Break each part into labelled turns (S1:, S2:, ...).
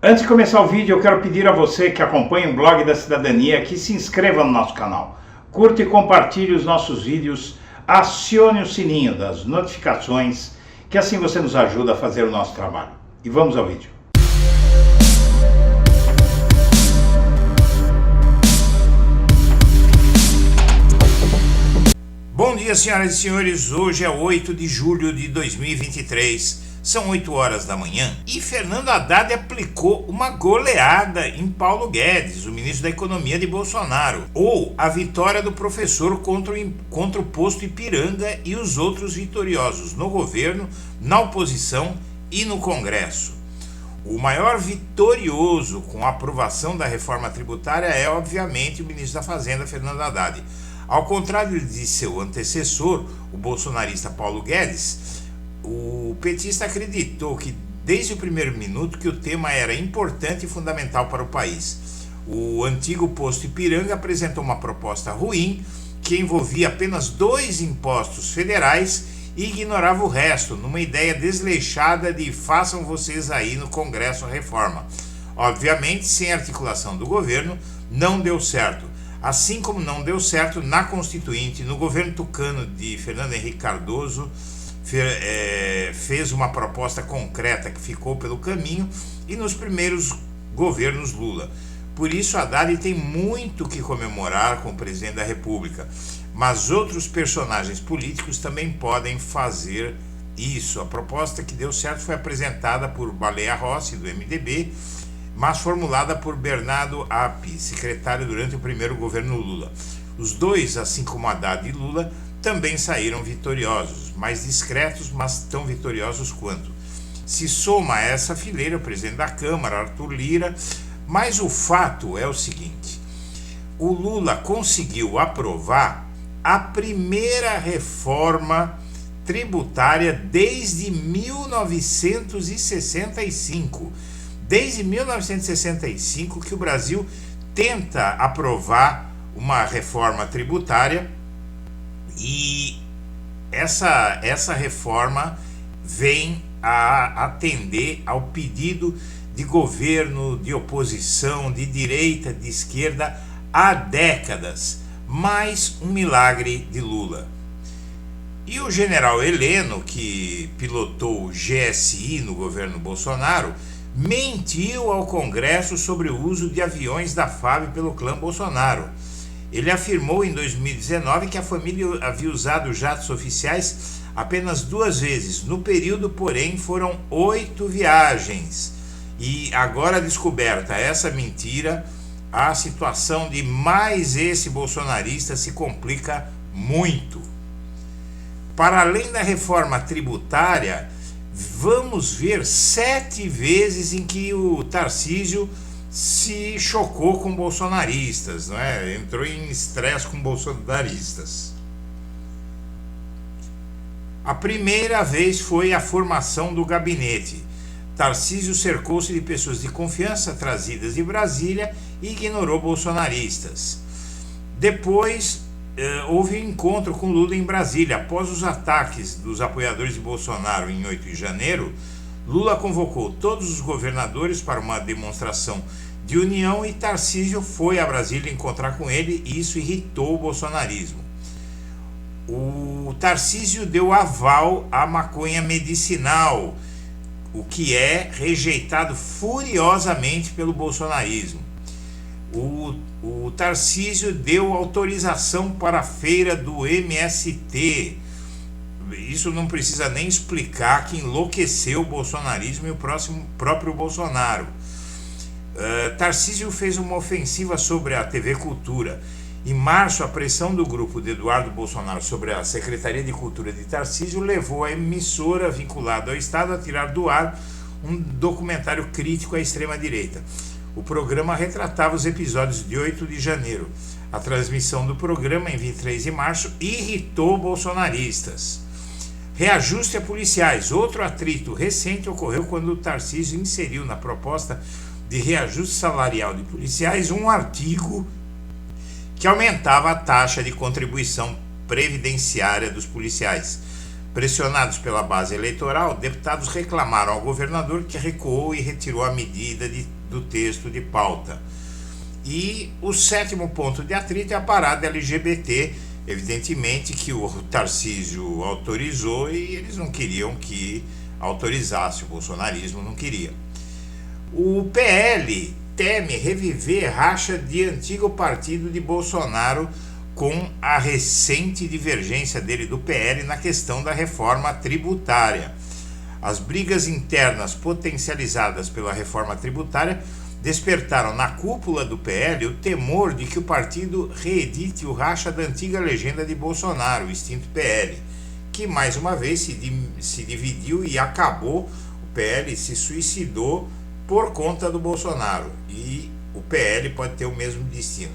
S1: Antes de começar o vídeo, eu quero pedir a você que acompanha o Blog da Cidadania que se inscreva no nosso canal, curta e compartilhe os nossos vídeos, acione o sininho das notificações, que assim você nos ajuda a fazer o nosso trabalho. E vamos ao vídeo. Bom dia, senhoras e senhores, hoje é 8 de julho de 2023. São 8 horas da manhã e Fernando Haddad aplicou uma goleada em Paulo Guedes, o ministro da Economia de Bolsonaro, ou a vitória do professor contra o posto Ipiranga e os outros vitoriosos no governo, na oposição e no Congresso. O maior vitorioso com a aprovação da reforma tributária é, obviamente, o ministro da Fazenda, Fernando Haddad. Ao contrário de seu antecessor, o bolsonarista Paulo Guedes, o petista acreditou que desde o primeiro minuto que o tema era importante e fundamental para o país. O antigo posto Ipiranga apresentou uma proposta ruim que envolvia apenas 2 impostos federais e ignorava o resto, numa ideia desleixada de façam vocês aí no Congresso a reforma. Obviamente, sem articulação do governo, não deu certo. Assim como não deu certo na Constituinte, no governo tucano de Fernando Henrique Cardoso, fez uma proposta concreta que ficou pelo caminho, e nos primeiros governos Lula. Por isso, Haddad tem muito que comemorar com o presidente da República, mas outros personagens políticos também podem fazer isso. A proposta que deu certo foi apresentada por Baleia Rossi, do MDB, mas formulada por Bernardo Api, secretário durante o primeiro governo Lula. Os dois, assim como Haddad e Lula, também saíram vitoriosos, mais discretos, mas tão vitoriosos quanto. Se soma a essa fileira o presidente da Câmara, Arthur Lira, mas o fato é o seguinte: o Lula conseguiu aprovar a primeira reforma tributária desde 1965. Desde 1965 que o Brasil tenta aprovar uma reforma tributária, e essa reforma vem a atender ao pedido de governo, de oposição, de direita, de esquerda há décadas. Mais um milagre de Lula. E o general Heleno, que pilotou o GSI no governo Bolsonaro, mentiu ao Congresso sobre o uso de aviões da FAB pelo clã Bolsonaro. Ele afirmou em 2019 que a família havia usado jatos oficiais apenas 2 vezes. No período, porém, foram 8 viagens. E agora descoberta essa mentira, a situação de mais esse bolsonarista se complica muito. Para além da reforma tributária, vamos ver 7 vezes em que o Tarcísio se chocou com bolsonaristas, não é? Entrou em estresse com bolsonaristas. A primeira vez foi a formação do gabinete. Tarcísio cercou-se de pessoas de confiança trazidas de Brasília e ignorou bolsonaristas. Depois, houve um encontro com Lula em Brasília. Após os ataques dos apoiadores de Bolsonaro em 8 de janeiro, Lula convocou todos os governadores para uma demonstração de união e Tarcísio foi a Brasília encontrar com ele, e isso irritou o bolsonarismo. O Tarcísio deu aval à maconha medicinal, o que é rejeitado furiosamente pelo bolsonarismo. O Tarcísio deu autorização para a feira do MST. Isso não precisa nem explicar que enlouqueceu o bolsonarismo e o próprio Bolsonaro. Tarcísio fez uma ofensiva sobre a TV Cultura. Em março, a pressão do grupo de Eduardo Bolsonaro sobre a Secretaria de Cultura de Tarcísio levou a emissora vinculada ao Estado a tirar do ar um documentário crítico à extrema-direita. O programa retratava os episódios de 8 de janeiro. A transmissão do programa em 23 de março irritou bolsonaristas. Reajuste a policiais. Outro atrito recente ocorreu quando o Tarcísio inseriu na proposta de reajuste salarial de policiais um artigo que aumentava a taxa de contribuição previdenciária dos policiais. Pressionados pela base eleitoral, deputados reclamaram ao governador, que recuou e retirou a medida do texto de pauta. E o sétimo ponto de atrito é a parada LGBT, evidentemente que o Tarcísio autorizou e eles não queriam que autorizasse, o bolsonarismo não queria. O PL teme reviver racha de antigo partido de Bolsonaro com a recente divergência dele do PL na questão da reforma tributária. As brigas internas potencializadas pela reforma tributária despertaram na cúpula do PL o temor de que o partido reedite o racha da antiga legenda de Bolsonaro, o extinto PL, que mais uma vez se dividiu e acabou. O PL se suicidou por conta do Bolsonaro e o PL pode ter o mesmo destino.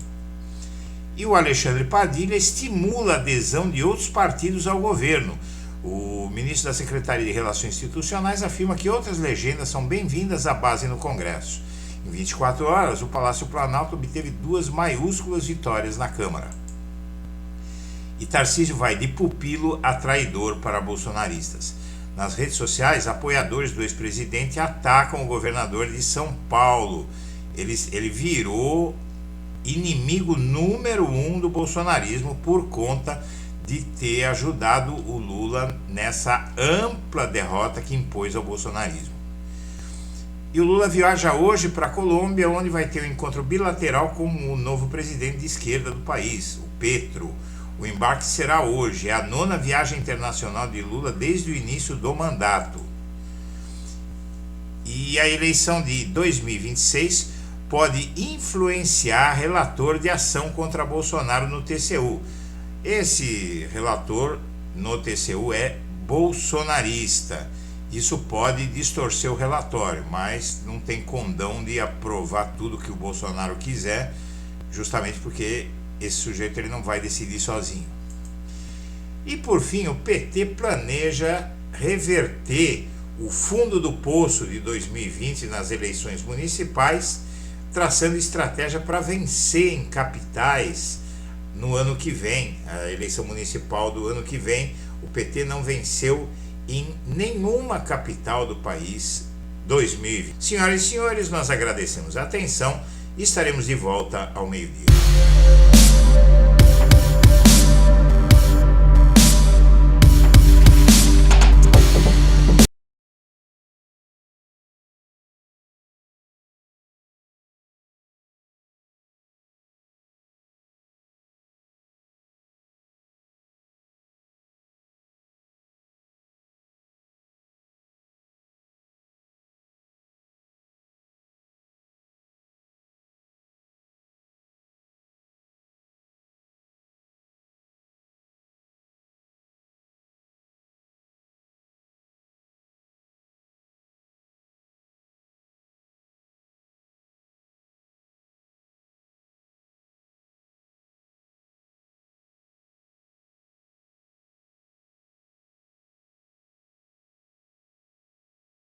S1: E o Alexandre Padilha estimula a adesão de outros partidos ao governo. O ministro da Secretaria de Relações Institucionais afirma que outras legendas são bem-vindas à base no Congresso. Em 24 horas, o Palácio Planalto obteve 2 maiúsculas vitórias na Câmara. E Tarcísio vai de pupilo a traidor para bolsonaristas. Nas redes sociais, apoiadores do ex-presidente atacam o governador de São Paulo. Ele virou inimigo número 1 do bolsonarismo por conta de ter ajudado o Lula nessa ampla derrota que impôs ao bolsonarismo. E o Lula viaja hoje para a Colômbia, onde vai ter um encontro bilateral com o novo presidente de esquerda do país, o Petro. O embarque será hoje, é a 9ª viagem internacional de Lula desde o início do mandato. E a eleição de 2026 pode influenciar relator de ação contra Bolsonaro no TCU. Esse relator no TCU é bolsonarista. Isso pode distorcer o relatório, mas não tem condão de aprovar tudo que o Bolsonaro quiser, justamente porque esse sujeito ele não vai decidir sozinho. E por fim, o PT planeja reverter o fundo do poço de 2020 nas eleições municipais, traçando estratégia para vencer em capitais no ano que vem. A eleição municipal do ano que vem, o PT não venceu em nenhuma capital do país 2020. Senhoras e senhores, nós agradecemos a atenção e estaremos de volta ao meio-dia.